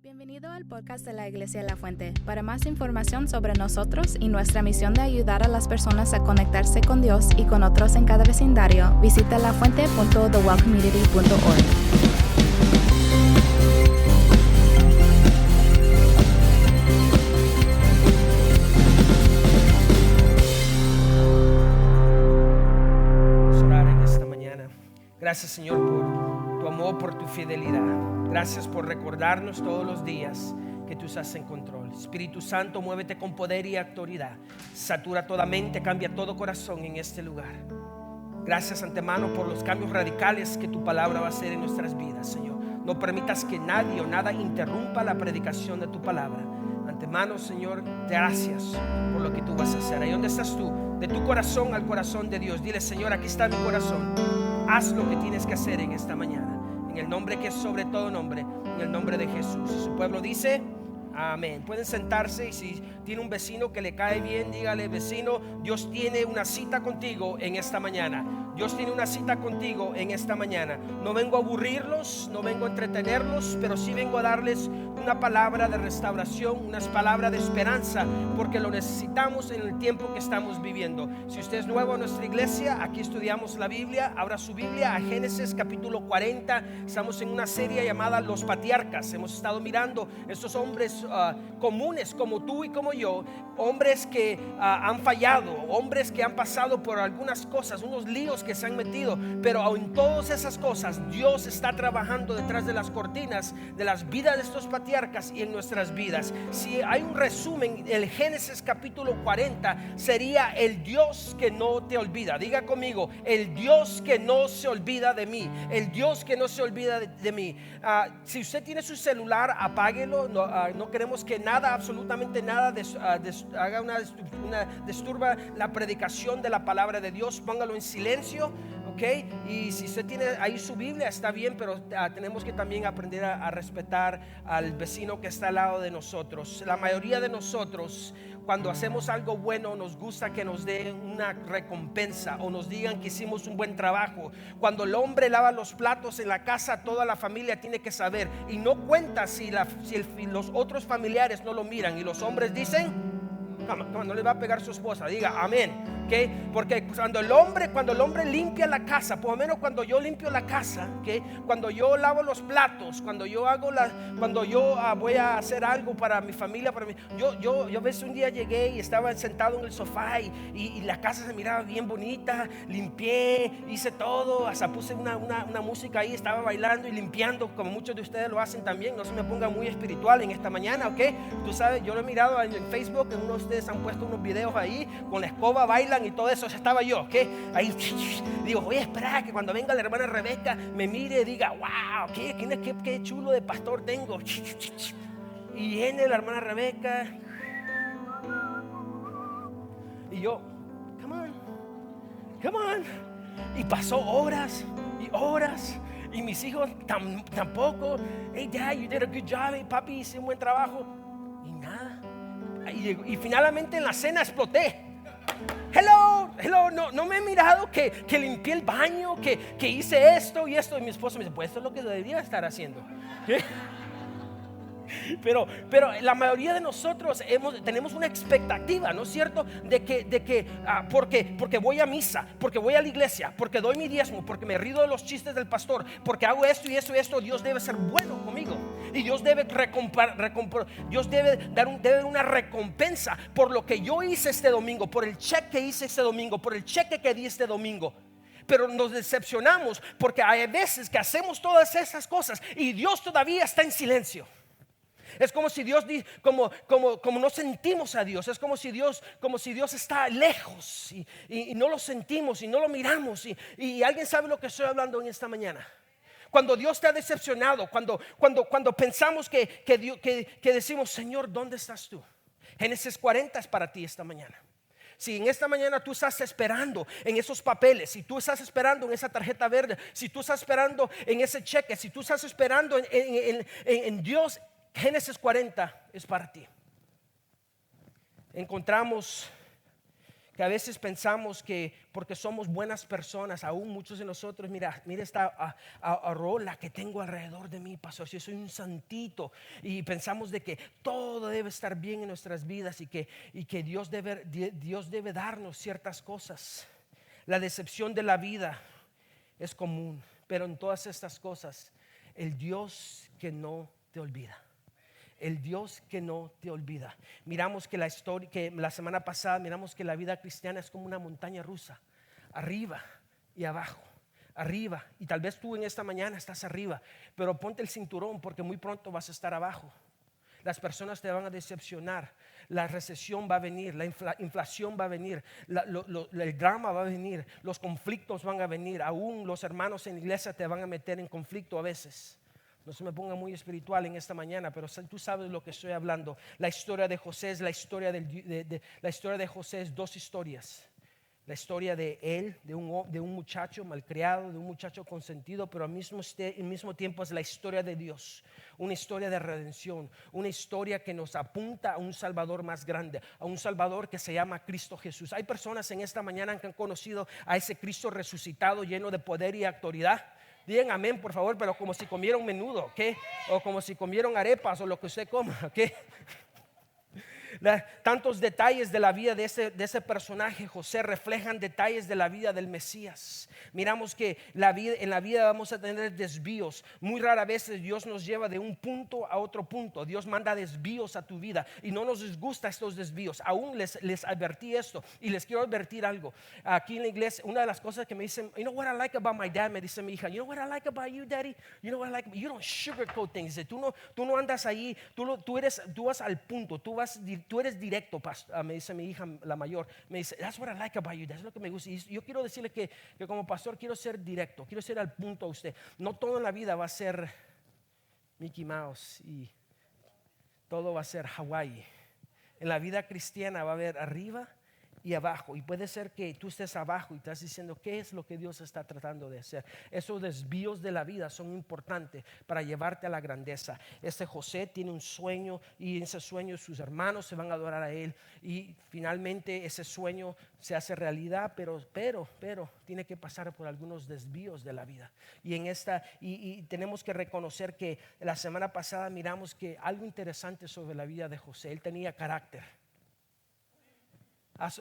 Bienvenido al podcast de la Iglesia La Fuente. Para más información sobre nosotros y nuestra misión de ayudar a las personas a conectarse con Dios y con otros en cada vecindario, visita lafuente.thewellcommunity.org. Vamos a orar en esta mañana. Gracias, Señor, por tu amor, por tu fidelidad. Gracias por recordarnos todos los días que tú estás en control. Espíritu Santo, muévete con poder y autoridad. Satura toda mente, cambia todo corazón en este lugar. Gracias antemano por los cambios radicales que tu palabra va a hacer en nuestras vidas, Señor. No permitas que nadie o nada interrumpa la predicación de tu palabra. Antemano, Señor, gracias por lo que tú vas a hacer. Ahí donde estás tú, de tu corazón al corazón de Dios, dile: Señor, aquí está mi corazón. Haz lo que tienes que hacer en esta mañana. En el nombre que es sobre todo nombre, en el nombre de Jesús. Y su pueblo dice: amén. Pueden sentarse, y si tiene un vecino que le cae bien, dígale: vecino, Dios tiene una cita contigo en esta mañana. Dios tiene una cita contigo en esta mañana. No vengo a aburrirlos, no vengo a entretenerlos, pero sí vengo a darles una palabra de restauración, unas palabras de esperanza, porque lo necesitamos en el tiempo que estamos viviendo. Si usted es nuevo en nuestra iglesia, aquí estudiamos la Biblia. Abra su Biblia a Génesis capítulo 40. Estamos en una serie llamada Los Patriarcas. Hemos estado mirando estos hombres comunes como tú y como yo, hombres que han fallado, hombres que han pasado por algunas cosas, unos líos que se han metido, pero en todas esas cosas Dios está trabajando detrás de las cortinas de las vidas de estos patriarcas y en nuestras vidas. Si hay un resumen, el Génesis capítulo 40 sería: el Dios que no te olvida. Diga conmigo: el Dios que no se olvida de mí. El Dios que no se olvida de mí. Si usted tiene su celular, apáguelo. No queremos que nada, absolutamente nada haga una disturba la predicación de la palabra de Dios. Póngalo en silencio. Okay. Y si usted tiene ahí su Biblia, está bien, pero tenemos que también aprender a respetar al vecino que está al lado de nosotros. La mayoría de nosotros, cuando hacemos algo bueno, nos gusta que nos den una recompensa o nos digan que hicimos un buen trabajo. Cuando el hombre lava los platos en la casa, toda la familia tiene que saber, y no cuenta si los otros familiares no lo miran, y los hombres dicen: no le va a pegar su esposa. Diga amén. ¿Okay? Porque cuando el hombre limpia la casa, por lo menos cuando yo limpio la casa, ¿okay? Cuando yo lavo los platos, cuando yo voy a hacer algo para mi familia, para mí, yo a veces un día llegué y estaba sentado en el sofá y la casa se miraba bien bonita, limpié, hice todo, hasta puse una música ahí, estaba bailando y limpiando, como muchos de ustedes lo hacen también. No se me ponga muy espiritual en esta mañana, ¿ok? Tú sabes, yo lo he mirado en Facebook, en uno de ustedes han puesto unos videos ahí con la escoba, bailan y todo eso. Estaba yo, ¿ok? Ahí digo: voy a esperar que cuando venga la hermana Rebeca me mire y diga: wow, qué chulo de pastor tengo. Y viene la hermana Rebeca y yo: come on. Y pasó horas y horas, y mis hijos tampoco. Hey dad, you did a good job. Hey papi, hice un buen trabajo. Y nada. Y finalmente en la cena exploté. Hello, no me he mirado que limpié el baño, que hice esto y esto. Y mi esposo me dice: pues esto es lo que debería estar haciendo. ¿Qué? Pero la mayoría de nosotros tenemos una expectativa, ¿no es cierto? De que porque voy a misa, porque voy a la iglesia, porque doy mi diezmo, porque me río de los chistes del pastor, porque hago esto y esto, Dios debe ser bueno conmigo. Y Dios debe Dios debe dar una recompensa por lo que yo hice este domingo, por el cheque que hice este domingo, por el cheque que di este domingo. Pero nos decepcionamos porque hay veces que hacemos todas esas cosas y Dios todavía está en silencio. Es como si Dios, como no sentimos a Dios. Es como si Dios está lejos y no lo sentimos y no lo miramos. Y alguien sabe lo que estoy hablando en esta mañana. Cuando Dios te ha decepcionado, cuando pensamos que decimos: Señor, ¿dónde estás tú? Génesis 40 es para ti esta mañana. Si en esta mañana tú estás esperando en esos papeles, si tú estás esperando en esa tarjeta verde, si tú estás esperando en ese cheque, si tú estás esperando en Dios, Génesis 40 es para ti. Encontramos Que a veces pensamos que porque somos buenas personas, aún muchos de nosotros, mira esta rola que tengo alrededor de mí, pastor, si soy un santito, y pensamos de que todo debe estar bien en nuestras vidas y que Dios debe darnos ciertas cosas. La decepción de la vida es común, pero en todas estas cosas, el Dios que no te olvida. El Dios que no te olvida. Miramos que la semana pasada miramos que la vida cristiana es como una montaña rusa, arriba y abajo, arriba. Y tal vez tú en esta mañana estás arriba, pero ponte el cinturón porque muy pronto vas a estar abajo. Las personas te van a decepcionar, la recesión va a venir, la inflación va a venir, el drama va a venir, los conflictos van a venir, aún los hermanos en la iglesia te van a meter en conflicto a veces. No se me ponga muy espiritual en esta mañana, pero tú sabes lo que estoy hablando. La historia de José es la historia de José es dos historias. La historia de él, de un muchacho malcriado, de un muchacho consentido, pero al mismo tiempo es la historia de Dios. Una historia de redención, una historia que nos apunta a un Salvador más grande, a un Salvador que se llama Cristo Jesús. Hay personas en esta mañana que han conocido a ese Cristo resucitado, lleno de poder y autoridad. Digan amén, por favor, pero como si comieron menudo, ¿ok? O como si comieron arepas o lo que usted coma, ¿ok? Tantos detalles de la vida de ese personaje José reflejan detalles de la vida del Mesías. Miramos que en la vida vamos a tener desvíos. Muy rara vez Dios nos lleva de un punto a otro punto. Dios manda desvíos a tu vida y no nos disgusta estos desvíos. Aún les advertí esto y les quiero advertir algo. Aquí en la iglesia, una de las cosas que me dicen, you know what I like about my dad, me dice mi hija, you know what I like about you, daddy, you know what I like, you don't sugarcoat things. Tú no andas ahí, tú vas al punto, tú eres directo, me dice mi hija la mayor, me dice, that's what I like about you, that's lo que me gusta. Y yo quiero decirle que como pastor quiero ser directo, quiero ser al punto a usted. No todo en la vida va a ser Mickey Mouse y todo va a ser Hawaii. En la vida cristiana va a haber arriba y abajo, y puede ser que tú estés abajo y estás diciendo qué es lo que Dios está tratando de hacer. Esos desvíos de la vida son importantes para llevarte a la grandeza. José tiene un sueño y en ese sueño sus hermanos se van a adorar a él y finalmente ese sueño se hace realidad, pero tiene que pasar por algunos desvíos de la vida. Y tenemos que reconocer que la semana pasada miramos que algo interesante sobre la vida de José, él tenía carácter.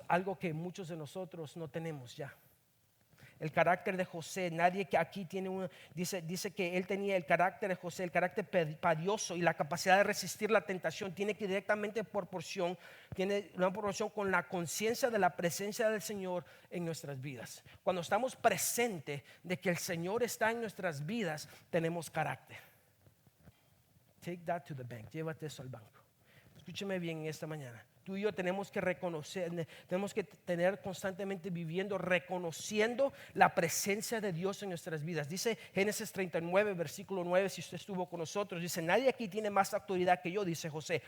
Algo que muchos de nosotros no tenemos ya. El carácter de José, nadie que aquí tiene dice que él tenía el carácter de José, el carácter padioso y la capacidad de resistir la tentación tiene que directamente tiene una proporción con la conciencia de la presencia del Señor en nuestras vidas. Cuando estamos presentes de que el Señor está en nuestras vidas, tenemos carácter. Take that to the bank, llévate eso al banco. Escúcheme bien en esta mañana. Tú y yo tenemos que reconocer, tenemos que tener constantemente viviendo, reconociendo la presencia de Dios en nuestras vidas. Dice Génesis 39, versículo 9, si usted estuvo con nosotros, dice, nadie aquí tiene más autoridad que yo, dice José.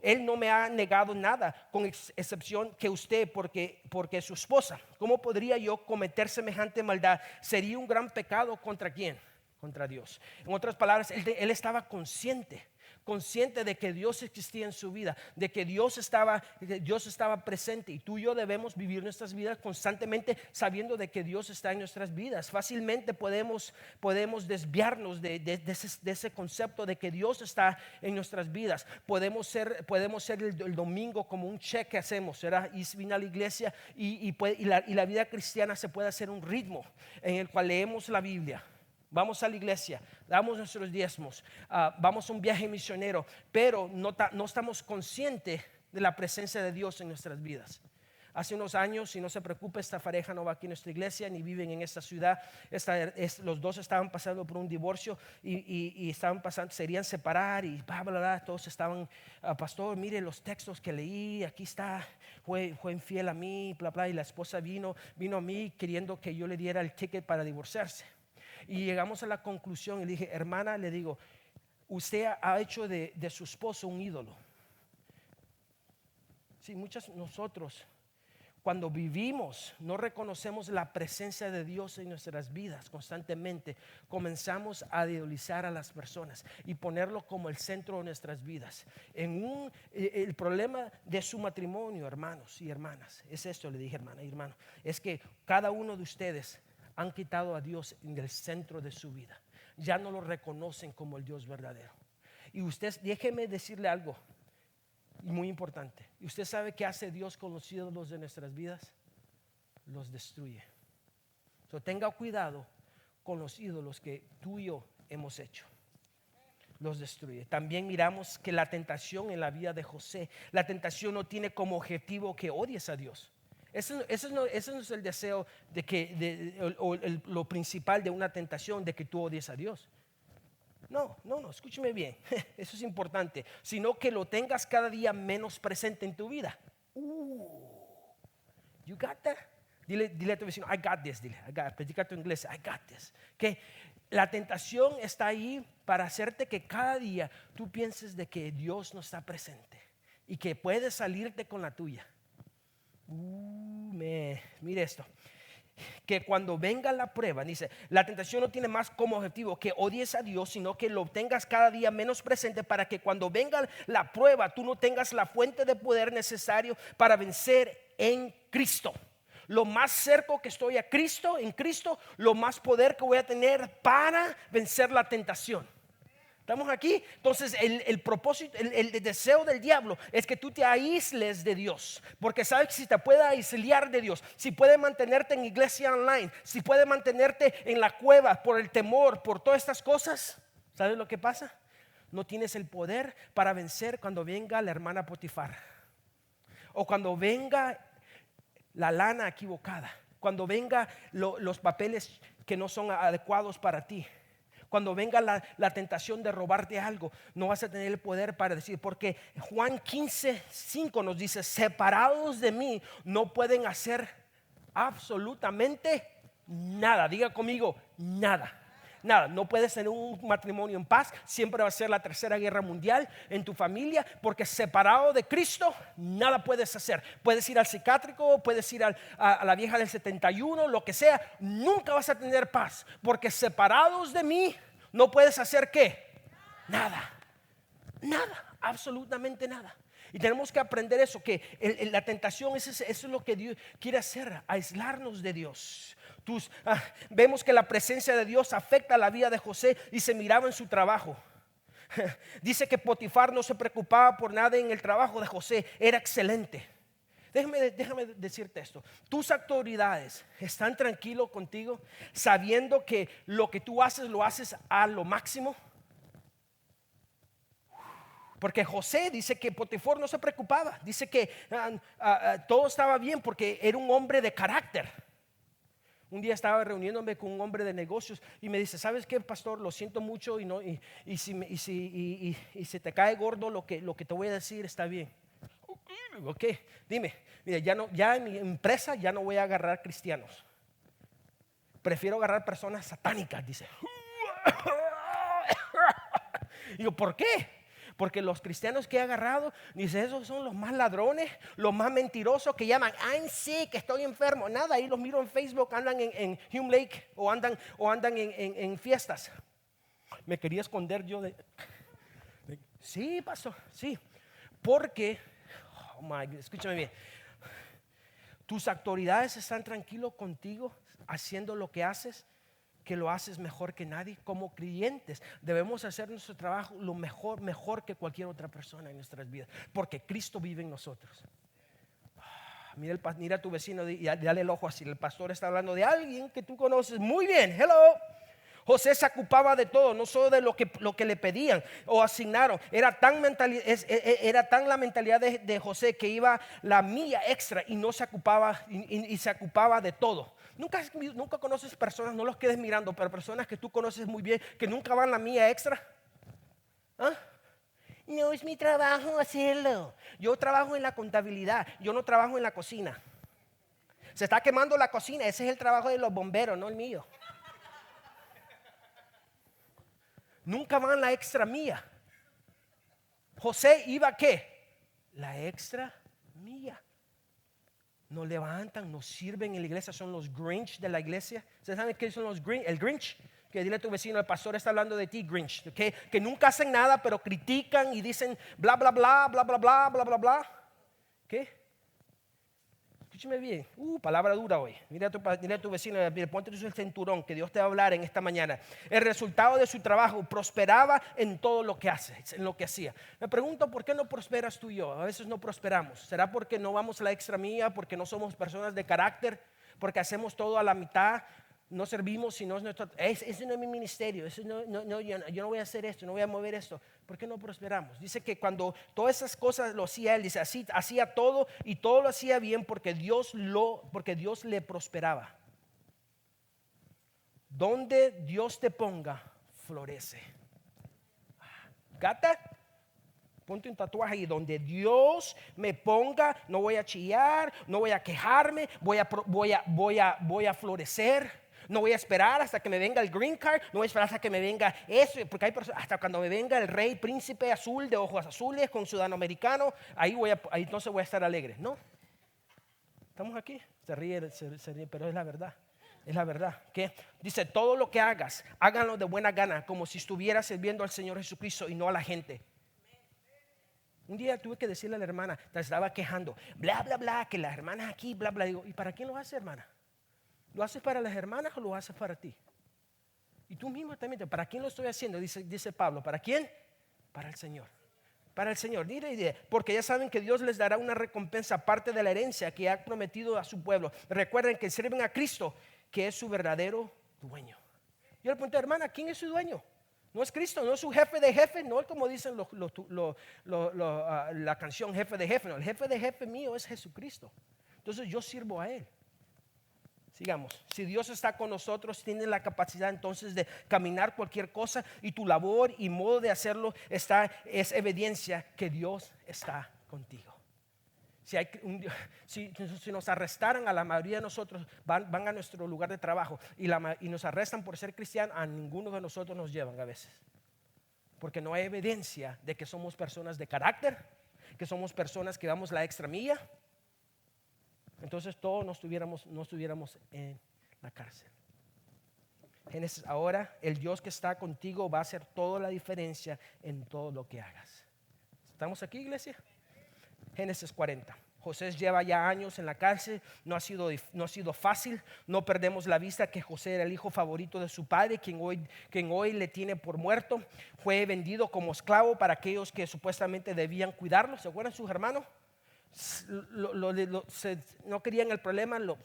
Él no me ha negado nada, con excepción que usted, porque es su esposa. ¿Cómo podría yo cometer semejante maldad? Sería un gran pecado ¿contra quién? Contra Dios. En otras palabras, él estaba consciente de que Dios existía en su vida, de que Dios estaba presente, y tú y yo debemos vivir nuestras vidas constantemente sabiendo de que Dios está en nuestras vidas. Fácilmente podemos desviarnos de ese concepto de que Dios está en nuestras vidas. Podemos ser el domingo como un check que hacemos, ¿verdad? Y vine a la iglesia y la vida cristiana se puede hacer un ritmo en el cual leemos la Biblia. Vamos a la iglesia, damos nuestros diezmos, vamos a un viaje misionero, pero no estamos conscientes de la presencia de Dios en nuestras vidas. Hace unos años, y no se preocupe, esta pareja no va aquí en nuestra iglesia ni viven en esta ciudad. Los dos estaban pasando por un divorcio y serían separar y bla, bla, bla. Todos estaban, pastor, mire los textos que leí, aquí está, fue infiel a mí, bla, bla. Y la esposa vino a mí queriendo que yo le diera el ticket para divorciarse. Y llegamos a la conclusión y le dije, hermana, le digo, usted ha hecho de su esposo un ídolo. Sí, nosotros, cuando vivimos, no reconocemos la presencia de Dios en nuestras vidas constantemente, comenzamos a idealizar a las personas y ponerlo como el centro de nuestras vidas. El problema de su matrimonio, hermanos y hermanas, es esto, le dije hermana y hermano, es que cada uno de ustedes han quitado a Dios en el centro de su vida. Ya no lo reconocen como el Dios verdadero. Y usted, déjeme decirle algo muy importante. ¿Y usted sabe qué hace Dios con los ídolos de nuestras vidas? Los destruye. Tenga cuidado con los ídolos que tú y yo hemos hecho. Los destruye. También miramos que la tentación en la vida de José, la tentación no tiene como objetivo que odies a Dios. Ese no es el deseo lo principal de una tentación, de que tú odies a Dios. No, escúcheme bien, eso es importante, sino que lo tengas cada día menos presente en tu vida. You got that? Dile a tu vecino, I got this, predica tu inglés, I got this. Que la tentación está ahí para hacerte que cada día tú pienses de que Dios no está presente y que puedes salirte con la tuya. Mire esto, que cuando venga la prueba, dice, la tentación no tiene más como objetivo que odies a Dios, sino que lo tengas cada día menos presente, para que cuando venga la prueba tú no tengas la fuente de poder necesario para vencer en Cristo. Lo más cerca que estoy a Cristo, en Cristo, lo más poder que voy a tener para vencer la tentación. ¿Estamos aquí? Entonces el propósito, el deseo del diablo es que tú te aísles de Dios, porque sabes que si te puede aislar de Dios, si puede mantenerte en iglesia online, si puede mantenerte en la cueva por el temor, por todas estas cosas, ¿sabes lo que pasa? No tienes el poder para vencer cuando venga la hermana Potifar, o cuando venga la lana equivocada, cuando venga los papeles que no son adecuados para ti. Cuando venga la tentación de robarte algo, no vas a tener el poder para decir, porque Juan 15:5 nos dice, separados de mí no pueden hacer absolutamente nada. Diga conmigo, nada. Nada, no puedes tener un matrimonio en paz, siempre va a ser la tercera guerra mundial en tu familia, porque separado de Cristo nada puedes hacer. Puedes ir al psiquiátrico, puedes ir a la vieja del 71, lo que sea, nunca vas a tener paz, porque separados de mí no puedes hacer ¿qué? Nada, absolutamente nada. Y tenemos que aprender eso, que la tentación, eso es lo que Dios quiere hacer, aislarnos de Dios. Vemos que la presencia de Dios afecta la vida de José y se miraba en su trabajo. Dice que Potifar no se preocupaba por nada en el trabajo de José, era excelente. Déjame decirte esto. Tus autoridades están tranquilos contigo, sabiendo que lo que tú haces lo haces a lo máximo. Porque José dice que Potifar no se preocupaba, dice que todo estaba bien porque era un hombre de carácter. Un día estaba reuniéndome con un hombre de negocios y me dice, ¿sabes qué, pastor? Lo siento mucho y si te cae gordo lo que te voy a decir está bien. Ok, dime, mira, ya en mi empresa ya no voy a agarrar cristianos. Prefiero agarrar personas satánicas, dice. Y yo, ¿por qué? Porque los cristianos que he agarrado, dice, esos son los más ladrones, los más mentirosos que llaman, I'm sick, estoy enfermo. Nada, ahí los miro en Facebook, andan en Hume Lake o andan en fiestas. Me quería esconder yo sí, pastor, sí. Porque, escúchame bien, tus autoridades están tranquilos contigo haciendo lo que haces, que lo haces mejor que nadie. Como creyentes debemos hacer nuestro trabajo lo mejor que cualquier otra persona en nuestras vidas, porque Cristo vive en nosotros. Mira a tu vecino y dale el ojo así. El pastor está hablando de alguien que tú conoces muy bien. Hello. José se ocupaba de todo, no solo de lo que le pedían o asignaron. Era tan la mentalidad de José que iba la milla extra y no se ocupaba y se ocupaba de todo. Nunca conoces personas, no los quedes mirando, pero personas que tú conoces muy bien que nunca van la milla extra. No es mi trabajo hacerlo. Yo trabajo en la contabilidad, yo no trabajo en la cocina. Se está quemando la cocina, ese es el trabajo de los bomberos, no el mío. Nunca van la extra milla. José iba ¿qué? La extra milla. no levantan, no sirven en la iglesia, son los Grinch de la iglesia. ¿Ustedes saben qué son los Grinch? El Grinch, que dile a tu vecino, el pastor está hablando de ti, Grinch, ¿okay? Que nunca hacen nada, pero critican y dicen bla, bla, bla, bla, bla, bla, bla, bla, bla. ¿Qué? Escúcheme bien, palabra dura hoy. Mira a tu vecino, ponte tu cinturón, que Dios te va a hablar en esta mañana. El resultado de su trabajo, prosperaba en todo lo que hace, en lo que hacía. Me pregunto, ¿por qué no prosperas tú y yo? A veces no prosperamos. ¿Será porque no vamos la extra milla, porque no somos personas de carácter, porque hacemos todo a la mitad? No servimos si no es nuestro. Ese no es mi ministerio. Yo no voy a hacer esto, no voy a mover esto. ¿Por qué no prosperamos? Dice que cuando todas esas cosas lo hacía él, dice así, hacía todo y todo lo hacía bien porque Dios le prosperaba. Donde Dios te ponga, florece. ¿Gata? Ponte un tatuaje ahí, donde Dios me ponga, no voy a chillar, no voy a quejarme, voy a florecer. No voy a esperar hasta que me venga el green card, no voy a esperar hasta que me venga eso, porque hay personas, hasta cuando me venga el rey príncipe azul de ojos azules con ciudadano americano, ahí entonces voy a estar alegre. No, estamos aquí, se ríe, pero es la verdad. Es la verdad, que dice, todo lo que hagas, háganlo de buena gana, como si estuvieras sirviendo al Señor Jesucristo y no a la gente. Un día tuve que decirle a la hermana, estaba quejando, bla, bla, bla, que las hermanas aquí, bla, bla. Digo, ¿y para quién lo hace, hermana? ¿Lo haces para las hermanas o lo haces para ti? Y tú mismo también, ¿para quién lo estoy haciendo? Dice Pablo, ¿para quién? Para el Señor. Para el Señor, porque ya saben que Dios les dará una recompensa aparte de la herencia que ha prometido a su pueblo. Recuerden que sirven a Cristo, que es su verdadero dueño. Yo le pregunté, hermana, ¿quién es su dueño? No es Cristo, no es su jefe de jefe, no es como dicen la canción jefe de jefe, no, el jefe de jefe mío es Jesucristo. Entonces yo sirvo a Él. Sigamos, si Dios está con nosotros, tiene la capacidad entonces de caminar cualquier cosa y tu labor y modo de hacerlo es evidencia que Dios está contigo. Si nos arrestaran, a la mayoría de nosotros van a nuestro lugar de trabajo y nos arrestan por ser cristianos, a ninguno de nosotros nos llevan a veces. Porque no hay evidencia de que somos personas de carácter, que somos personas que damos la extra milla. Entonces todos no estuviéramos en la cárcel. Génesis, ahora el Dios que está contigo va a hacer toda la diferencia en todo lo que hagas. ¿Estamos aquí, iglesia? Génesis 40. José lleva ya años en la cárcel, no ha sido fácil. No perdemos la vista que José era el hijo favorito de su padre, quien hoy le tiene por muerto. Fue vendido como esclavo para aquellos que supuestamente debían cuidarlo. ¿Se acuerdan sus hermanos? No querían el problema, lo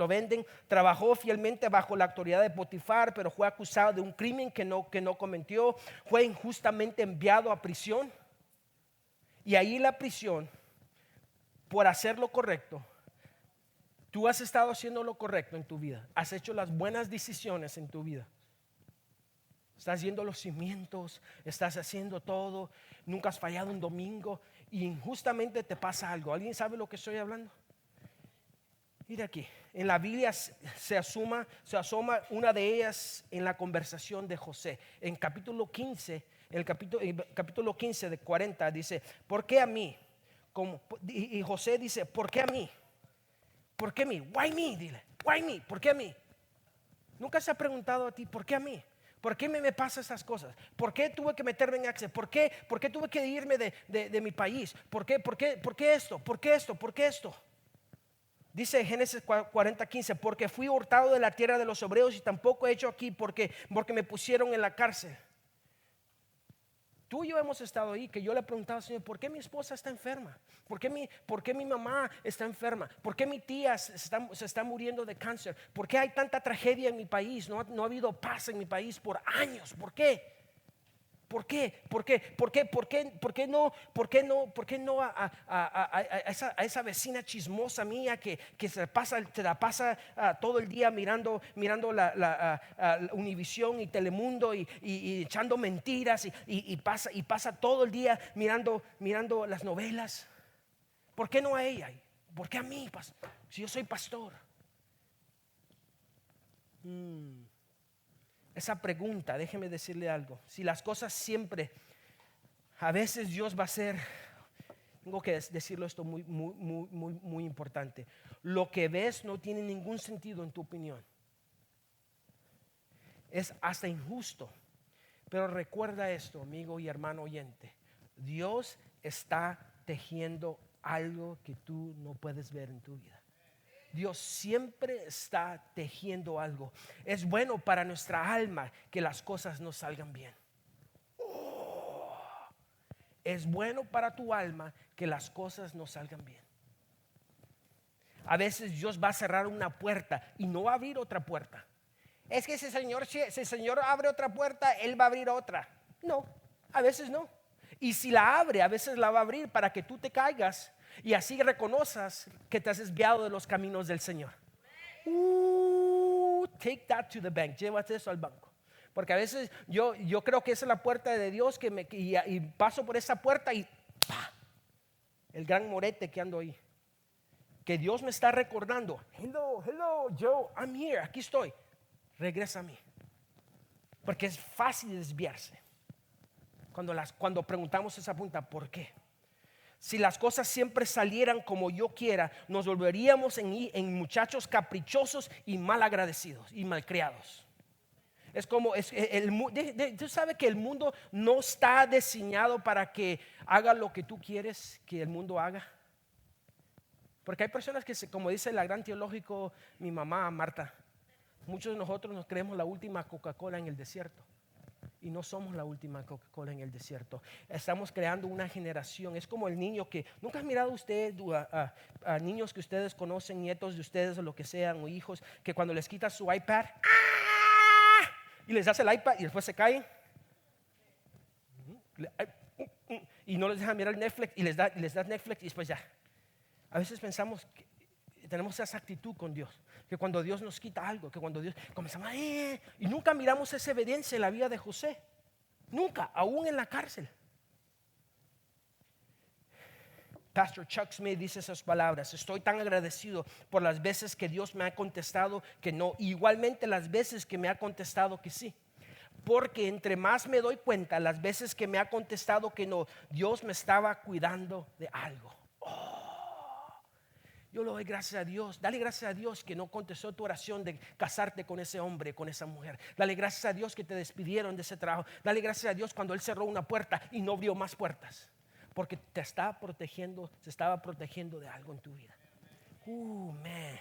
venden. Trabajó fielmente bajo la autoridad de Potifar, pero fue acusado de un crimen que no cometió. Fue injustamente enviado a prisión, y ahí la prisión, por hacer lo correcto. Tú has estado haciendo lo correcto en tu vida, has hecho las buenas decisiones en tu vida, estás yendo los cimientos, estás haciendo todo, nunca has fallado un domingo, y injustamente te pasa algo. ¿Alguien sabe lo que estoy hablando? Mira aquí, en la Biblia se asoma una de ellas en la conversación de José. En capítulo 15, el capítulo 15 de 40 dice, ¿por qué a mí? Y José dice, ¿por qué a mí? ¿Por qué a mí? Why me? Dile, why me? ¿Por qué a mí? ¿Nunca se ha preguntado a ti, ¿por qué a mí? ¿Por qué me pasan estas cosas? ¿Por qué tuve que meterme en Access? ¿Por qué tuve que irme de mi país? ¿Por qué esto? ¿Por qué esto? ¿Por qué esto? Dice Génesis 40:15, porque fui hurtado de la tierra de los hebreos y tampoco he hecho aquí porque me pusieron en la cárcel. Tú y yo hemos estado ahí, que yo le preguntaba al Señor, ¿por qué mi esposa está enferma? ¿Por qué mi mamá está enferma? ¿Por qué mi tía se está muriendo de cáncer? ¿Por qué hay tanta tragedia en mi país? No ha habido paz en mi país por años. ¿Por qué? ¿Por qué? ¿Por qué no a esa vecina chismosa mía que se la pasa todo el día mirando la Univisión y Telemundo y echando mentiras y pasa todo el día mirando las novelas? ¿Por qué no a ella? ¿Por qué a mí? Si yo soy pastor. Esa pregunta, déjeme decirle algo. Si las cosas siempre, a veces Dios va a hacer Tengo que decirlo esto muy importante. Lo que ves no tiene ningún sentido en tu opinión. Es hasta injusto. Pero recuerda esto, amigo y hermano oyente. Dios está tejiendo algo que tú no puedes ver en tu vida. Dios siempre está tejiendo algo. Es bueno para nuestra alma que las cosas no salgan bien. Es bueno para tu alma que las cosas no salgan bien. A veces Dios va a cerrar una puerta y no va a abrir otra puerta. Es que si el Señor abre otra puerta, Él va a abrir otra. No, a veces no. Y si la abre, a veces la va a abrir para que tú te caigas y así reconozcas que te has desviado de los caminos del Señor. Take that to the bank. Llévate eso al banco. Porque a veces yo creo que esa es la puerta de Dios y paso por esa puerta y ¡pah! El gran morete que ando ahí. Que Dios me está recordando. Hello, Joe, I'm here, aquí estoy. Regresa a mí. Porque es fácil desviarse. Cuando preguntamos esa pregunta, ¿por qué? Si las cosas siempre salieran como yo quiera, nos volveríamos en muchachos caprichosos y mal agradecidos y malcriados. Es como, tú sabes que el mundo no está diseñado para que haga lo que tú quieres que el mundo haga. Porque hay personas que, como dice la gran teológico, mi mamá Marta, muchos de nosotros nos creemos la última Coca-Cola en el desierto. Y no somos la última Coca-Cola en el desierto. Estamos creando una generación. Es como el niño que, ¿nunca has mirado usted a niños que ustedes conocen, nietos de ustedes o lo que sean, o hijos, que cuando les quitas su iPad, y les das el iPad y después se caen? Y no les dejan mirar Netflix y les das Netflix y después ya. A veces pensamos que tenemos esa actitud con Dios, que cuando Dios nos quita algo, que cuando Dios comenzamos y nunca miramos esa evidencia en la vida de José. Nunca, aún en la cárcel. Pastor Chuck Smith dice esas palabras: estoy tan agradecido por las veces que Dios me ha contestado que no, igualmente las veces que me ha contestado que sí. Porque entre más me doy cuenta, las veces que me ha contestado que no, Dios me estaba cuidando de algo. Yo le doy gracias a Dios. Dale gracias a Dios que no contestó tu oración de casarte con ese hombre, con esa mujer. Dale gracias a Dios que te despidieron de ese trabajo. Dale gracias a Dios cuando Él cerró una puerta y no abrió más puertas. Porque te estaba protegiendo, se estaba protegiendo de algo en tu vida. Man.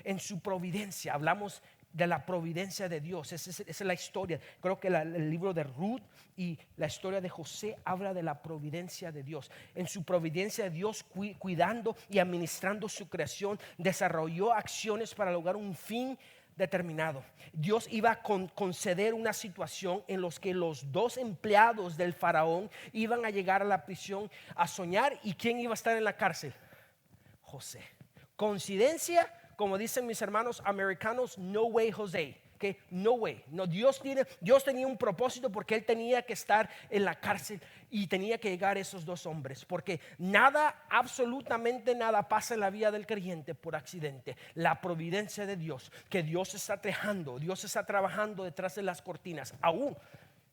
En su providencia, hablamos de la providencia de Dios. Esa es la historia. Creo que el libro de Ruth y la historia de José habla de la providencia de Dios. En su providencia, Dios cuidando y administrando su creación, desarrolló acciones para lograr un fin determinado. Dios iba a conceder una situación en los que los dos empleados del faraón iban a llegar a la prisión a soñar. ¿Y quién iba a estar en la cárcel? José. ¿Coincidencia? Como dicen mis hermanos americanos, no way, José. Okay? No way. No, Dios tenía un propósito porque Él tenía que estar en la cárcel y tenía que llegar esos dos hombres. Porque nada, absolutamente nada pasa en la vida del creyente por accidente. La providencia de Dios, que Dios está tejando, Dios está trabajando detrás de las cortinas. Aún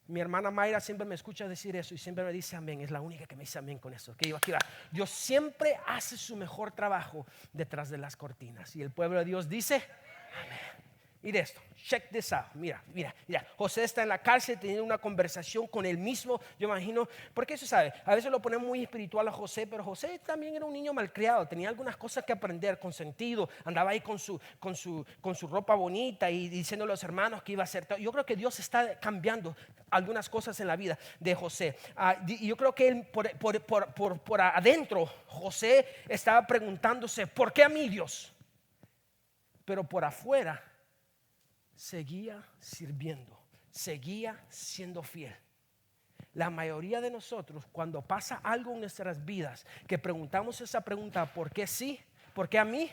mi hermana Mayra siempre me escucha decir eso y siempre me dice amén. Es la única que me dice amén con eso. Okay, aquí va. Dios siempre hace su mejor trabajo detrás de las cortinas. Y el pueblo de Dios dice amén. Mira esto, check this out. Mira. José está en la cárcel teniendo una conversación con él mismo. Yo imagino, porque eso sabe, a veces lo ponemos muy espiritual a José, pero José también era un niño malcriado. Tenía algunas cosas que aprender con sentido. Andaba ahí con su ropa bonita y diciendo a los hermanos que iba a hacer. Yo creo que Dios está cambiando algunas cosas en la vida de José. Y yo creo que él, por adentro, José estaba preguntándose, ¿por qué a mí, Dios? Pero por afuera seguía sirviendo, seguía siendo fiel. La mayoría de nosotros, cuando pasa algo en nuestras vidas, que preguntamos esa pregunta, ¿por qué sí? ¿Por qué a mí?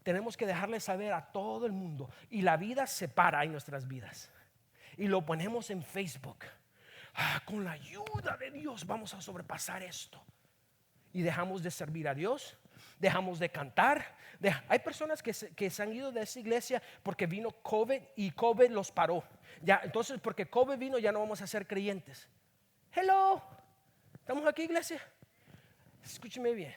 Tenemos que dejarle saber a todo el mundo. Y la vida se para en nuestras vidas. Y lo ponemos en Facebook. Con la ayuda de Dios vamos a sobrepasar esto. Y dejamos de servir a Dios. Dejamos de cantar. Hay personas que se han ido de esa iglesia porque vino COVID y COVID los paró. Ya, entonces, porque COVID vino, ya no vamos a ser creyentes. Hello, ¿estamos aquí, iglesia? Escúcheme bien.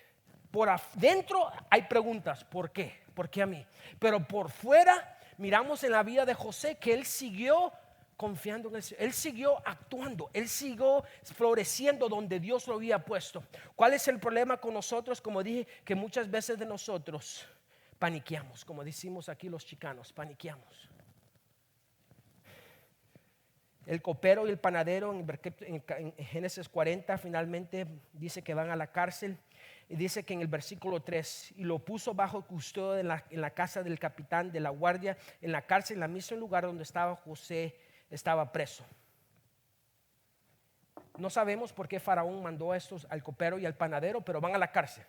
Por adentro hay preguntas, ¿por qué? ¿Por qué a mí? Pero por fuera miramos en la vida de José que él siguió confiando en el Señor. Él siguió actuando, él siguió floreciendo donde Dios lo había puesto. ¿Cuál es el problema con nosotros? Como dije, que muchas veces de nosotros paniqueamos, como decimos aquí los chicanos, paniqueamos. El copero y el panadero en Génesis 40 finalmente dice que van a la cárcel. Y dice que en el versículo 3, y lo puso bajo custodia en la casa del capitán de la guardia, en la cárcel, en el mismo lugar donde estaba José, estaba preso. No sabemos por qué Faraón mandó a estos, al copero y al panadero, pero van a la cárcel.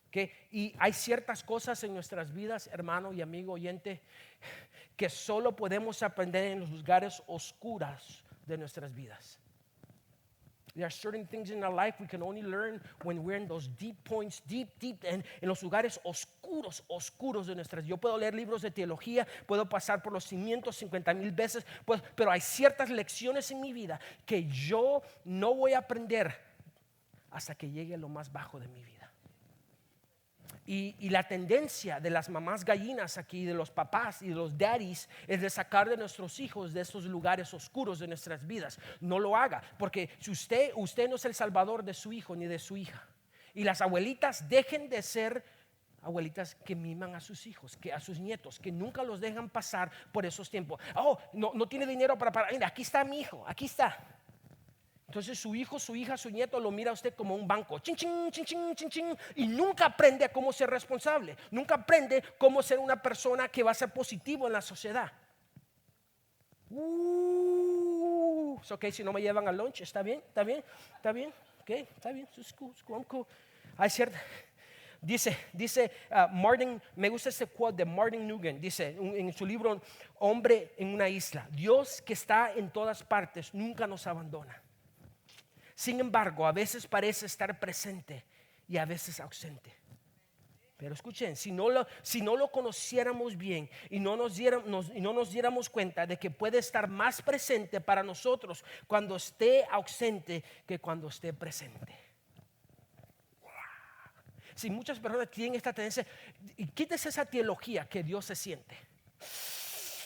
¿Okay? Y hay ciertas cosas en nuestras vidas, hermano y amigo oyente, que solo podemos aprender en los lugares oscuros de nuestras vidas. There are certain things in our life we can only learn when we're in those deep points, deep, en los lugares oscuros de nuestras vidas. Yo puedo leer libros de teología, puedo pasar por los cimientos 50,000 veces, pero hay ciertas lecciones en mi vida que yo no voy a aprender hasta que llegue a lo más bajo de mi vida. Y la tendencia de las mamás gallinas aquí, de los papás y de los daddies, es de sacar de nuestros hijos de estos lugares oscuros de nuestras vidas. No lo haga, porque si usted no es el salvador de su hijo ni de su hija. Y las abuelitas dejen de ser abuelitas que miman a sus hijos, que a sus nietos, que nunca los dejan pasar por esos tiempos. No tiene dinero para pagar. Mira, aquí está mi hijo, aquí está. Entonces su hijo, su hija, su nieto lo mira a usted como un banco, chin, chin, chin, chin, chin, chin, y nunca aprende a cómo ser responsable, nunca aprende cómo ser una persona que va a ser positivo en la sociedad. Es ok si no me llevan al lunch, está bien, okay, está bien, it's cool. Hay cierta. Dice Martin, me gusta este quote de Martin Nugent, dice en su libro Hombre en una isla: Dios, que está en todas partes, nunca nos abandona. Sin embargo, a veces parece estar presente y a veces ausente. Pero escuchen, si no lo conociéramos bien y no nos diéramos cuenta de que puede estar más presente para nosotros cuando esté ausente que cuando esté presente. Si muchas personas tienen esta tendencia, y quítese esa teología que Dios se siente.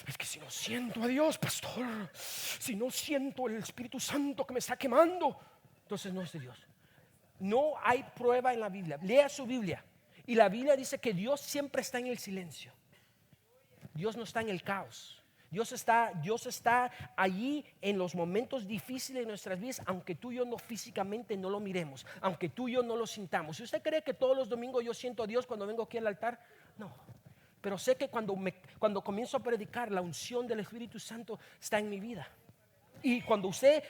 Es que si no siento a Dios, pastor, si no siento el Espíritu Santo que me está quemando, entonces no es de Dios. No hay prueba en la Biblia. Lea su Biblia. Y la Biblia dice que Dios siempre está en el silencio. Dios no está en el caos. Dios está allí en los momentos difíciles de nuestras vidas, aunque tú y yo no físicamente no lo miremos, aunque tú y yo no lo sintamos. Si usted cree que todos los domingos yo siento a Dios cuando vengo aquí al altar, no. Pero sé que cuando comienzo a predicar, la unción del Espíritu Santo está en mi vida. Y cuando usted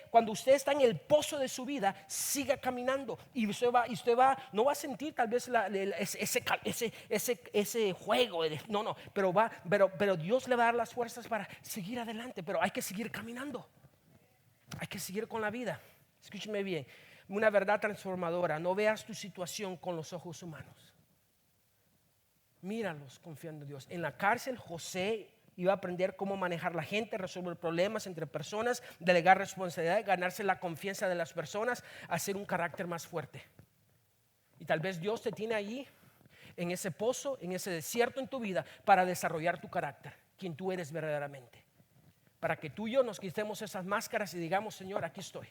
está en el pozo de su vida, siga caminando y usted va, no va a sentir tal vez ese juego, pero Dios le va a dar las fuerzas para seguir adelante. Pero hay que seguir caminando, hay que seguir con la vida. Escúcheme bien, una verdad transformadora: no veas tu situación con los ojos humanos, míralos confiando en Dios. En la cárcel, José iba a aprender cómo manejar la gente, resolver problemas entre personas, delegar responsabilidad, ganarse la confianza de las personas, hacer un carácter más fuerte. Y tal vez Dios te tiene allí, en ese pozo, en ese desierto en tu vida, para desarrollar tu carácter, quien tú eres verdaderamente. Para que tú y yo nos quitemos esas máscaras y digamos: Señor, aquí estoy.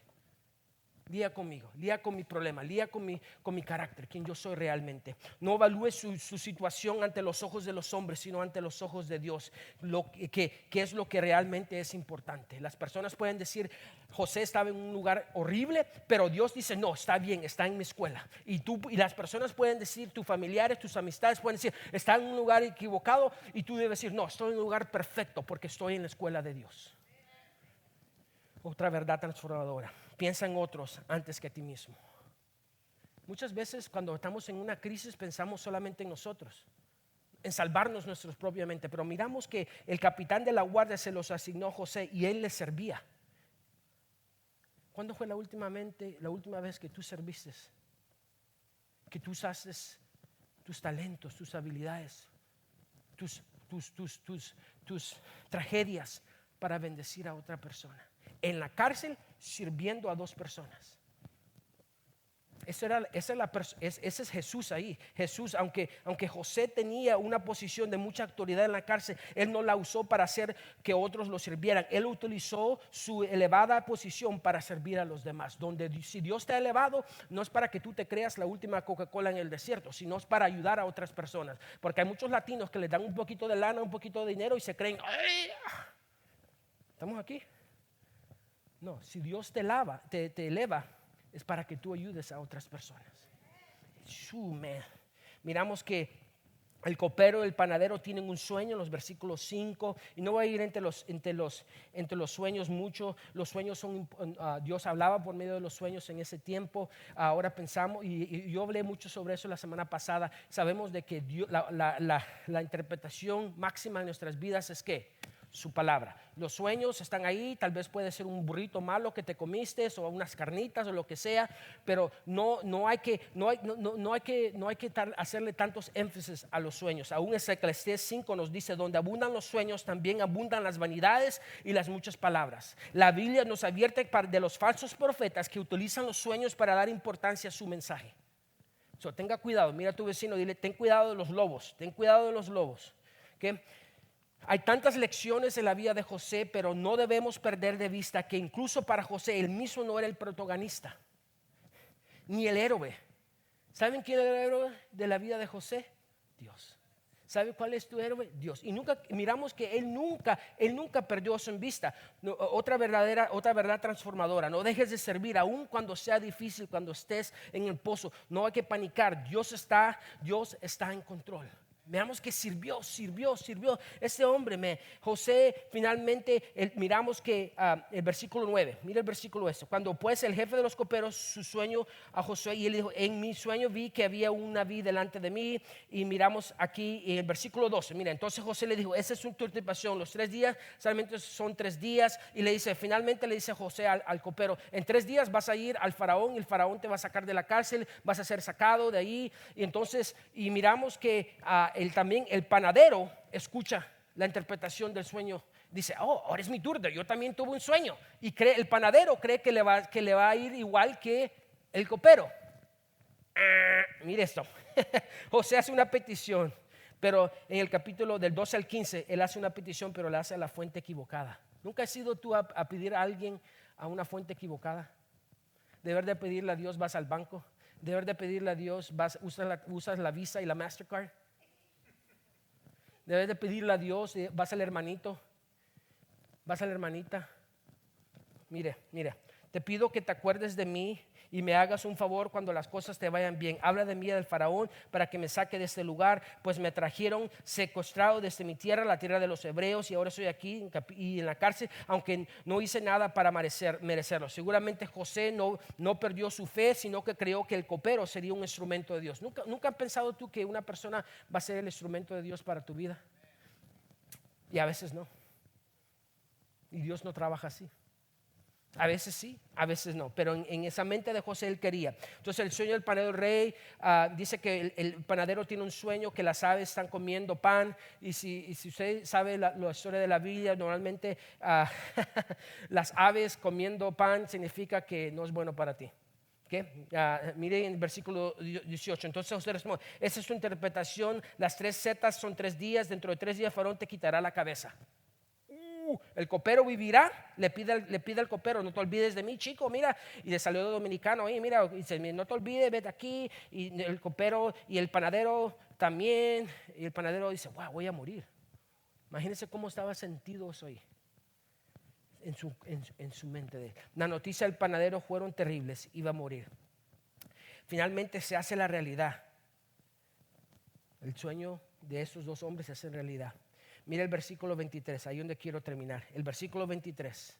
Lía conmigo, lía con mi problema, lía con mi carácter, quien yo soy realmente. No evalúe su situación ante los ojos de los hombres, sino ante los ojos de Dios. ¿Qué es lo que realmente es importante? Las personas pueden decir: José estaba en un lugar horrible, pero Dios dice: no, está bien, está en mi escuela. Y las personas pueden decir, tus familiares, tus amistades pueden decir: está en un lugar equivocado, y tú debes decir: no, estoy en un lugar perfecto porque estoy en la escuela de Dios. Otra verdad transformadora: piensa en otros antes que a ti mismo. Muchas veces cuando estamos en una crisis pensamos solamente en nosotros, en salvarnos nosotros propiamente, pero miramos que el capitán de la guardia se los asignó a José y él le servía. ¿Cuándo fue la última vez que tú serviste? Que tú usaste tus talentos, tus habilidades, tus tragedias para bendecir a otra persona. En la cárcel, sirviendo a 2 personas. ese es Jesús ahí. Jesús, aunque José tenía una posición de mucha autoridad en la cárcel, él no la usó para hacer que otros lo sirvieran. Él utilizó su elevada posición para servir a los demás. Donde si Dios te ha elevado, no es para que tú te creas la última Coca-Cola en el desierto, sino es para ayudar a otras personas. Porque hay muchos latinos que les dan un poquito de lana, un poquito de dinero y se creen, ¡ay! ¿Estamos aquí? No, si Dios te eleva, es para que tú ayudes a otras personas. Miramos que el copero y el panadero tienen un sueño en los versículos 5, y no voy a ir entre los sueños mucho. Los sueños son, Dios hablaba por medio de los sueños en ese tiempo. Ahora pensamos, y yo hablé mucho sobre eso la semana pasada. Sabemos de que Dios, la interpretación máxima de nuestras vidas es que su palabra. Los sueños están ahí, tal vez puede ser un burrito malo que te comiste o unas carnitas o lo que sea, pero no hay que hacerle tantos énfasis a los sueños. Aún Eclesiastés 5 nos dice: donde abundan los sueños, también abundan las vanidades y las muchas palabras. La Biblia nos advierte de los falsos profetas que utilizan los sueños para dar importancia a su mensaje. Tenga cuidado, mira a tu vecino, dile: ten cuidado de los lobos, ten cuidado de los lobos. ¿Okay? Hay tantas lecciones en la vida de José, pero no debemos perder de vista que incluso para José, él mismo no era el protagonista, ni el héroe. ¿Saben quién era el héroe de la vida de José? Dios. ¿Sabe cuál es tu héroe? Dios. Y miramos que él nunca perdió eso en vista. Otra verdad transformadora: no dejes de servir aun cuando sea difícil, cuando estés en el pozo. No hay que panicar. Dios está en control. Veamos que sirvió. Este hombre, José, finalmente, miramos que el versículo 9, mira el versículo este. Cuando pues el jefe de los coperos su sueño a Josué, y él dijo: en mi sueño vi que había una vid delante de mí. Y miramos aquí en el versículo 12, mira, entonces José le dijo: esa es tu interpretación, los 3 días solamente son 3 días. Y finalmente le dice José al copero: en 3 días vas a ir al faraón, y el faraón te va a sacar de la cárcel, vas a ser sacado de ahí. Y entonces, miramos que también el panadero escucha la interpretación del sueño. Dice: oh, ahora es mi turno, yo también tuve un sueño. Y el panadero cree que le va a ir igual que el copero. Mire esto. José hace una petición, pero en el capítulo del 12 al 15 él hace una petición, pero la hace a la fuente equivocada. ¿Nunca has ido tú a pedir a alguien a una fuente equivocada? Deber de pedirle a Dios, vas al banco. Deber de pedirle a Dios, usas la Visa y la Mastercard. Debes de pedirle a Dios, vas al hermanito, vas a la hermanita. Mire, te pido que te acuerdes de mí y me hagas un favor cuando las cosas te vayan bien. Habla de mí del faraón para que me saque de este lugar, pues me trajeron secuestrado desde mi tierra, la tierra de los hebreos, y ahora estoy aquí y en la cárcel, aunque no hice nada para merecerlo. Seguramente José no perdió su fe, sino que creyó que el copero sería un instrumento de Dios. ¿Nunca has pensado tú que una persona va a ser el instrumento de Dios para tu vida? Y a veces no. Y Dios no trabaja así. A veces sí, a veces no, pero en esa mente de José él quería. Entonces el sueño del panadero rey, dice que el panadero tiene un sueño que las aves están comiendo pan. Y si usted sabe la historia de la Biblia, normalmente las aves comiendo pan significa que no es bueno para ti. Mire en el versículo 18. Entonces José responde: esa es su interpretación, las 3 setas son 3 días, dentro de 3 días faraón te quitará la cabeza. El copero vivirá. Le pide al copero: no te olvides de mí, chico, mira. Y le salió dominicano ahí, mira, y dice: no te olvides, vete aquí. Y el copero y el panadero también. Y el panadero dice: wow, voy a morir. Imagínense cómo estaba sentido eso ahí en su mente. La noticia del panadero fueron terribles, iba a morir. Finalmente se hace la realidad. El sueño de estos 2 hombres se hace realidad. Mira el versículo 23, ahí donde quiero terminar. El versículo 23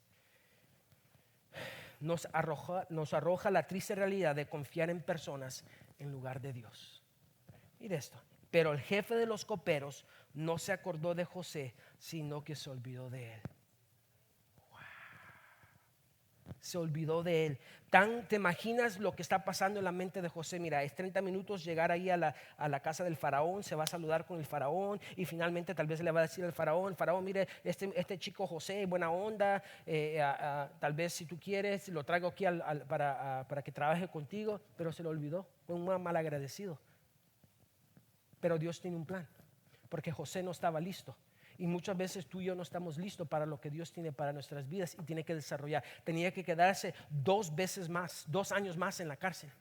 nos arroja la triste realidad de confiar en personas en lugar de Dios. Mira esto: pero el jefe de los coperos no se acordó de José, sino que se olvidó de él. Wow. se olvidó de él. ¿Te imaginas lo que está pasando en la mente de José? Mira, es 30 minutos llegar ahí a la casa del faraón, se va a saludar con el faraón y finalmente tal vez le va a decir al faraón, mire, este chico José, buena onda, tal vez si tú quieres lo traigo aquí para que trabaje contigo, pero se lo olvidó, fue un mal agradecido. Pero Dios tiene un plan, porque José no estaba listo. Y muchas veces tú y yo no estamos listos para lo que Dios tiene para nuestras vidas y tiene que desarrollar. Tenía que quedarse 2 años más en la cárcel.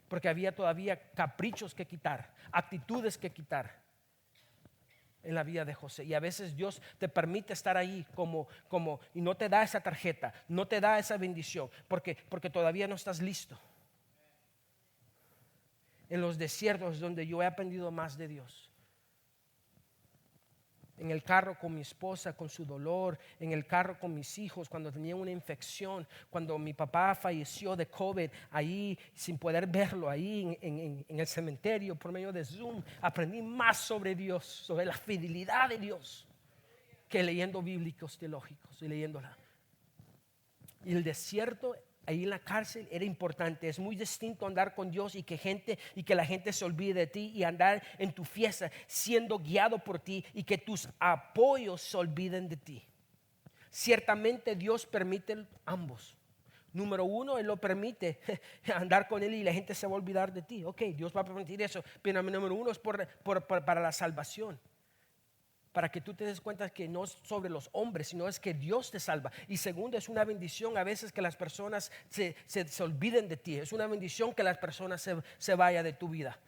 Porque había todavía caprichos que quitar, actitudes que quitar en la vida de José. Y a veces Dios te permite estar ahí y no te da esa tarjeta, no te da esa bendición, porque todavía no estás listo. En los desiertos es donde yo he aprendido más de Dios. En el carro con mi esposa, con su dolor, en el carro con mis hijos, cuando tenía una infección, cuando mi papá falleció de COVID, ahí sin poder verlo, ahí en el cementerio por medio de Zoom, aprendí más sobre Dios, sobre la fidelidad de Dios, que leyendo bíblicos teológicos y leyéndola. Y el desierto ahí en la cárcel era importante. Es muy distinto andar con Dios y que la gente se olvide de ti, y andar en tu fiesta siendo guiado por ti y que tus apoyos se olviden de ti. Ciertamente Dios permite ambos. Número uno, Él lo permite, andar con Él y la gente se va a olvidar de ti. Ok, Dios va a permitir eso. Pero número uno es para la salvación. Para que tú te des cuenta que no es sobre los hombres, sino es que Dios te salva. Y segundo, es una bendición a veces que las personas se olviden de ti. Es una bendición que las personas se vayan de tu vida.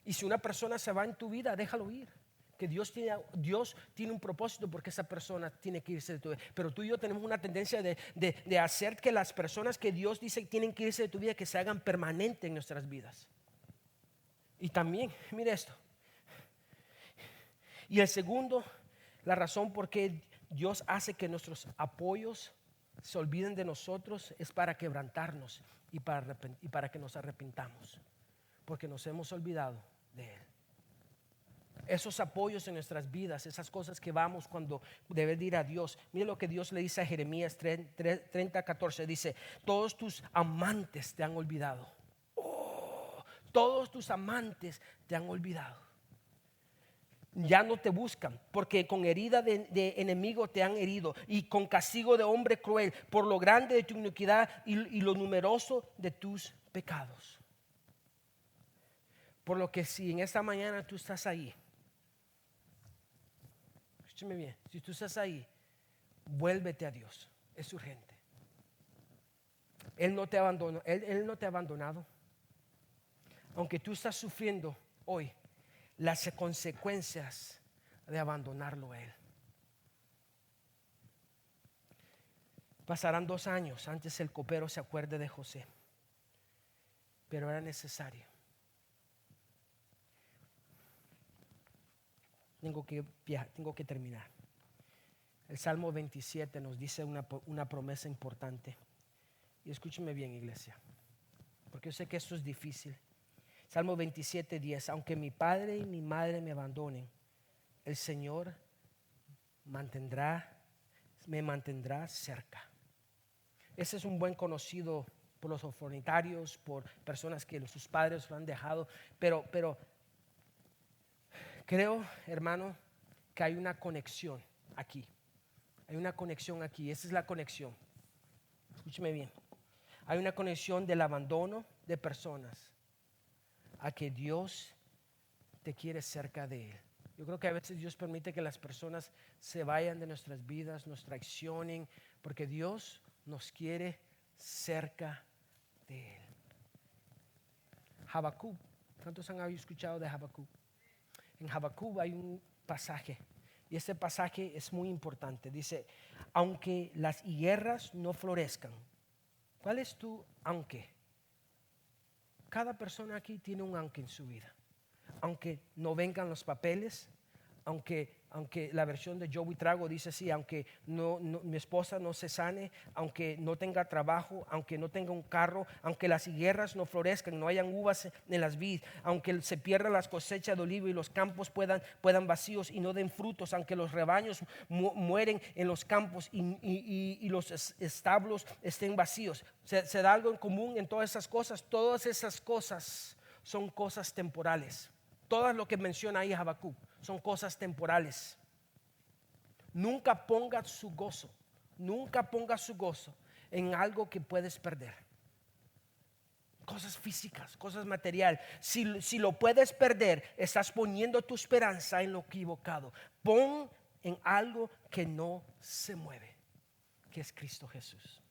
Y si una persona se va en tu vida, déjalo ir. Que Dios tiene un propósito porque esa persona tiene que irse de tu vida. Pero tú y yo tenemos una tendencia de hacer que las personas que Dios dice que tienen que irse de tu vida, que se hagan permanentes en nuestras vidas. Y también, mire esto. Y el segundo, la razón por qué Dios hace que nuestros apoyos se olviden de nosotros es para quebrantarnos y para que nos arrepintamos, porque nos hemos olvidado de Él. Esos apoyos en nuestras vidas, esas cosas que vamos cuando debes ir a Dios. Mire lo que Dios le dice a Jeremías 30:14. Dice: todos tus amantes te han olvidado. Todos tus amantes te han olvidado. Ya no te buscan, porque con herida de enemigo te han herido, y con castigo de hombre cruel, por lo grande de tu iniquidad y lo numeroso de tus pecados. Por lo que si en esta mañana tú estás ahí, escúchame bien, si tú estás ahí, vuélvete a Dios, es urgente. Él no te abandonó, Él no te ha abandonado. Aunque tú estás sufriendo hoy las consecuencias de abandonarlo a Él. Pasarán 2 años antes el copero se acuerde de José, pero era necesario. Tengo que terminar. El Salmo 27 nos dice una promesa importante. Y escúcheme bien, iglesia, porque yo sé que esto es difícil. Salmo 27:10: aunque mi padre y mi madre me abandonen, el Señor me mantendrá cerca. Ese es un buen conocido por los orfanatarios, por personas que sus padres lo han dejado. Pero creo, hermano, que hay una conexión aquí. Hay una conexión aquí. Esa es la conexión. Escúcheme bien. Hay una conexión del abandono de personas a que Dios te quiere cerca de Él. Yo creo que a veces Dios permite que las personas se vayan de nuestras vidas, nos traicionen, porque Dios nos quiere cerca de Él. Habacuc, ¿cuántos han escuchado de Habacuc? En Habacuc hay un pasaje, y ese pasaje es muy importante. Dice: aunque las higueras no florezcan. ¿Cuál es tu aunque? Cada persona aquí tiene un aunque en su vida. Aunque no vengan los papeles, aunque la versión de Joey Trago dice así, aunque mi esposa no se sane, aunque no tenga trabajo, aunque no tenga un carro, aunque las higueras no florezcan, no hayan uvas en las vides, aunque se pierdan las cosechas de olivo y los campos puedan vacíos y no den frutos, aunque los rebaños mueren en los campos y los establos estén vacíos. Se da algo en común en todas esas cosas. Todas esas cosas son cosas temporales. Todo lo que menciona ahí Habacuc son cosas temporales. Nunca ponga su gozo en algo que puedes perder. Cosas físicas, cosas materiales. Si lo puedes perder, estás poniendo tu esperanza en lo equivocado. Pon en algo que no se mueve, que es Cristo Jesús.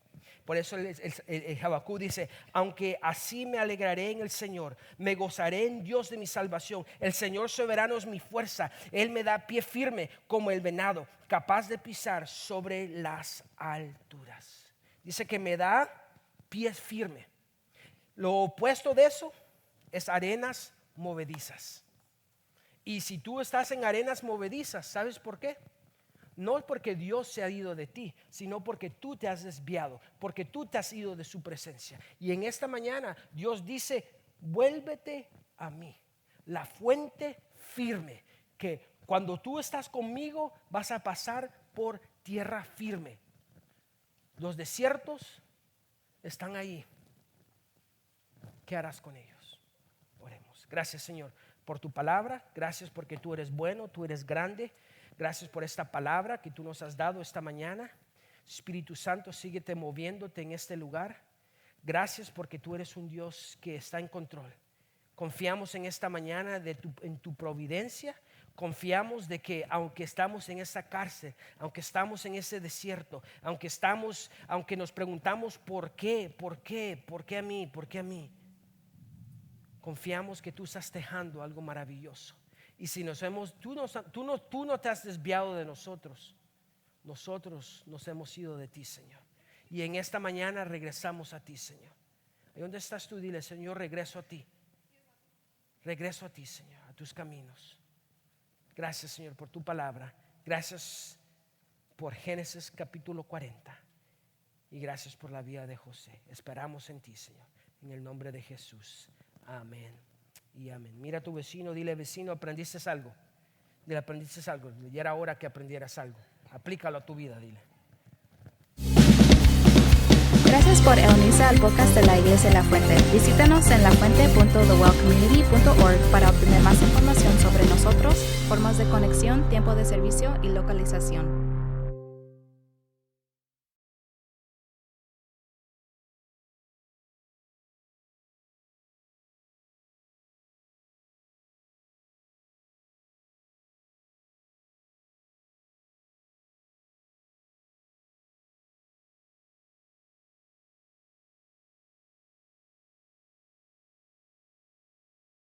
Por eso el Habacuc dice: aunque así me alegraré en el Señor, me gozaré en Dios de mi salvación. El Señor soberano es mi fuerza. Él me da pie firme como el venado, capaz de pisar sobre las alturas. Dice que me da pie firme. Lo opuesto de eso es arenas movedizas. Y si tú estás en arenas movedizas, ¿sabes por qué? No porque Dios se ha ido de ti, sino porque tú te has desviado, porque tú te has ido de su presencia. Y en esta mañana Dios dice: vuélvete a mí, la fuente firme, que cuando tú estás conmigo vas a pasar por tierra firme. Los desiertos están ahí. ¿Qué harás con ellos? Oremos. Gracias, Señor, por tu palabra. Gracias porque tú eres bueno, tú eres grande. Gracias por esta palabra que tú nos has dado esta mañana. Espíritu Santo, síguete moviéndote en este lugar. Gracias porque tú eres un Dios que está en control. Confiamos en esta mañana en tu providencia. Confiamos de que aunque estamos en esa cárcel, aunque estamos en ese desierto, aunque nos preguntamos ¿por qué a mí? Confiamos que tú estás dejando algo maravilloso. Y si tú no te has desviado de nosotros nos hemos ido de ti, Señor. Y en esta mañana regresamos a ti, Señor. ¿Y dónde estás tú? Dile: Señor, regreso a ti. Regreso a ti, Señor, a tus caminos. Gracias, Señor, por tu palabra. Gracias por Génesis capítulo 40. Y gracias por la vida de José. Esperamos en ti, Señor. En el nombre de Jesús. Amén. Y amén. Mira a tu vecino, dile: vecino, ¿aprendiste algo? Dile: aprendiste algo. Ya era hora que aprendieras algo. Aplícalo a tu vida, dile. Gracias por unirse al podcast de la Iglesia La Fuente. Visítanos en lafuente.thewellcommunity.org para obtener más información sobre nosotros, formas de conexión, tiempo de servicio y localización.